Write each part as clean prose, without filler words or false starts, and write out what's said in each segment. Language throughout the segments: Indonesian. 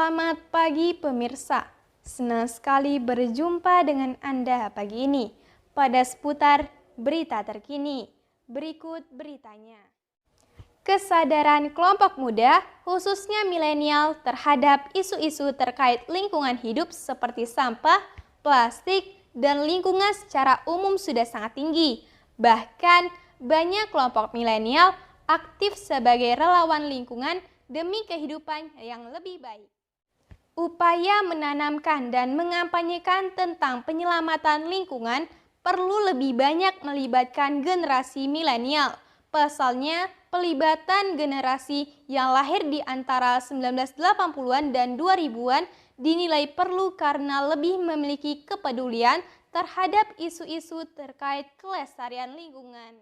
Selamat pagi pemirsa, senang sekali berjumpa dengan Anda pagi ini pada seputar berita terkini. Berikut beritanya. Kesadaran kelompok muda, khususnya milenial terhadap isu-isu terkait lingkungan hidup seperti sampah, plastik, dan lingkungan secara umum sudah sangat tinggi. Bahkan banyak kelompok milenial aktif sebagai relawan lingkungan demi kehidupan yang lebih baik. Upaya menanamkan dan mengampanyekan tentang penyelamatan lingkungan perlu lebih banyak melibatkan generasi milenial. Pasalnya, pelibatan generasi yang lahir di antara 1980-an dan 2000-an dinilai perlu karena lebih memiliki kepedulian terhadap isu-isu terkait kelestarian lingkungan.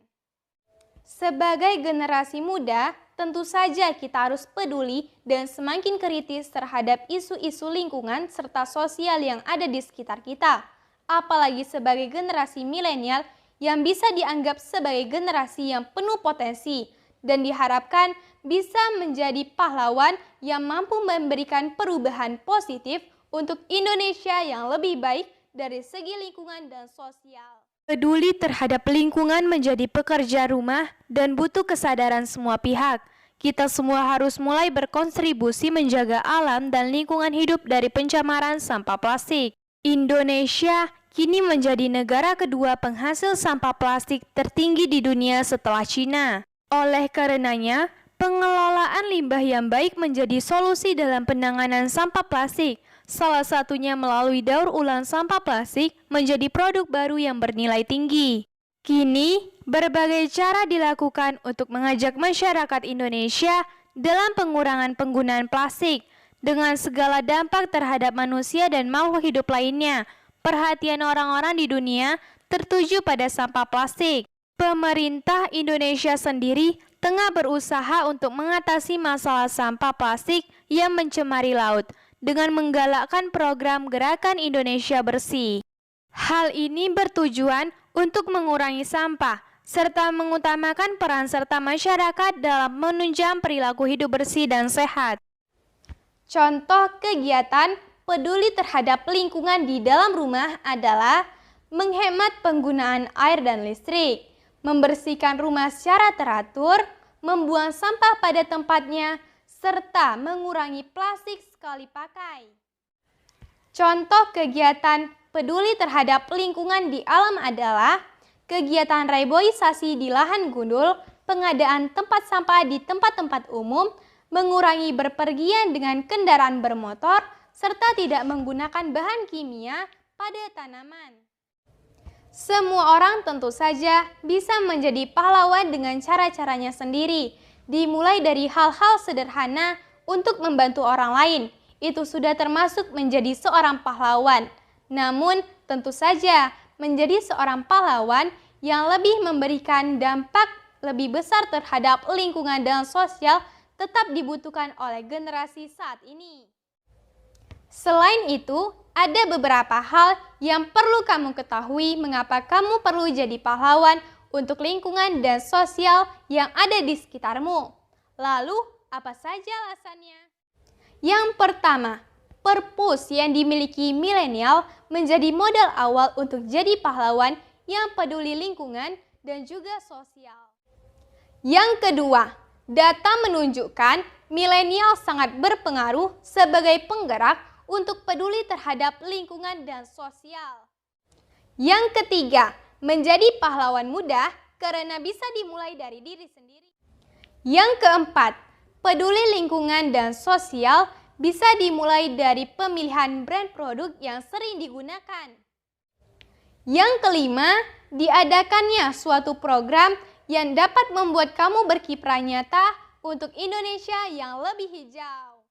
Sebagai generasi muda, tentu saja kita harus peduli dan semakin kritis terhadap isu-isu lingkungan serta sosial yang ada di sekitar kita. Apalagi sebagai generasi milenial yang bisa dianggap sebagai generasi yang penuh potensi dan diharapkan bisa menjadi pahlawan yang mampu memberikan perubahan positif untuk Indonesia yang lebih baik dari segi lingkungan dan sosial. Peduli terhadap lingkungan menjadi pekerja rumah dan butuh kesadaran semua pihak. Kita semua harus mulai berkontribusi menjaga alam dan lingkungan hidup dari pencemaran sampah plastik. Indonesia kini menjadi negara kedua penghasil sampah plastik tertinggi di dunia setelah Cina. Oleh karenanya, pengelolaan limbah yang baik menjadi solusi dalam penanganan sampah plastik. Salah satunya melalui daur ulang sampah plastik menjadi produk baru yang bernilai tinggi. Kini, berbagai cara dilakukan untuk mengajak masyarakat Indonesia dalam pengurangan penggunaan plastik dengan segala dampak terhadap manusia dan makhluk hidup lainnya. Perhatian orang-orang di dunia tertuju pada sampah plastik. Pemerintah Indonesia sendiri tengah berusaha untuk mengatasi masalah sampah plastik yang mencemari laut dengan menggalakkan program Gerakan Indonesia Bersih. Hal ini bertujuan untuk mengurangi sampah, serta mengutamakan peran serta masyarakat dalam menunjang perilaku hidup bersih dan sehat. Contoh kegiatan peduli terhadap lingkungan di dalam rumah adalah menghemat penggunaan air dan listrik, membersihkan rumah secara teratur, membuang sampah pada tempatnya, serta mengurangi plastik sekali pakai. Contoh kegiatan peduli terhadap lingkungan di alam adalah kegiatan reboisasi di lahan gundul, pengadaan tempat sampah di tempat-tempat umum, mengurangi berpergian dengan kendaraan bermotor, serta tidak menggunakan bahan kimia pada tanaman. Semua orang tentu saja bisa menjadi pahlawan dengan cara-caranya sendiri. Dimulai dari hal-hal sederhana untuk membantu orang lain, itu sudah termasuk menjadi seorang pahlawan. Namun, tentu saja menjadi seorang pahlawan yang lebih memberikan dampak lebih besar terhadap lingkungan dan sosial tetap dibutuhkan oleh generasi saat ini. Selain itu, ada beberapa hal yang perlu kamu ketahui mengapa kamu perlu jadi pahlawan untuk lingkungan dan sosial yang ada di sekitarmu. Lalu, apa saja alasannya? Yang pertama, purpose yang dimiliki milenial menjadi modal awal untuk jadi pahlawan yang peduli lingkungan dan juga sosial. Yang kedua, data menunjukkan milenial sangat berpengaruh sebagai penggerak untuk peduli terhadap lingkungan dan sosial. Yang ketiga, menjadi pahlawan mudah karena bisa dimulai dari diri sendiri. Yang keempat, peduli lingkungan dan sosial bisa dimulai dari pemilihan brand produk yang sering digunakan. Yang kelima, diadakannya suatu program yang dapat membuat kamu berkiprah nyata untuk Indonesia yang lebih hijau.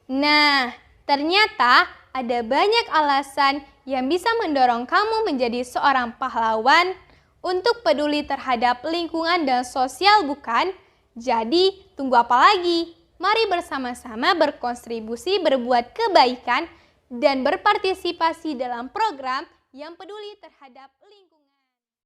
Nah, ternyata ada banyak alasan yang bisa mendorong kamu menjadi seorang pahlawan untuk peduli terhadap lingkungan dan sosial, bukan? Jadi, tunggu apa lagi? Mari bersama-sama berkontribusi berbuat kebaikan dan berpartisipasi dalam program yang peduli terhadap lingkungan.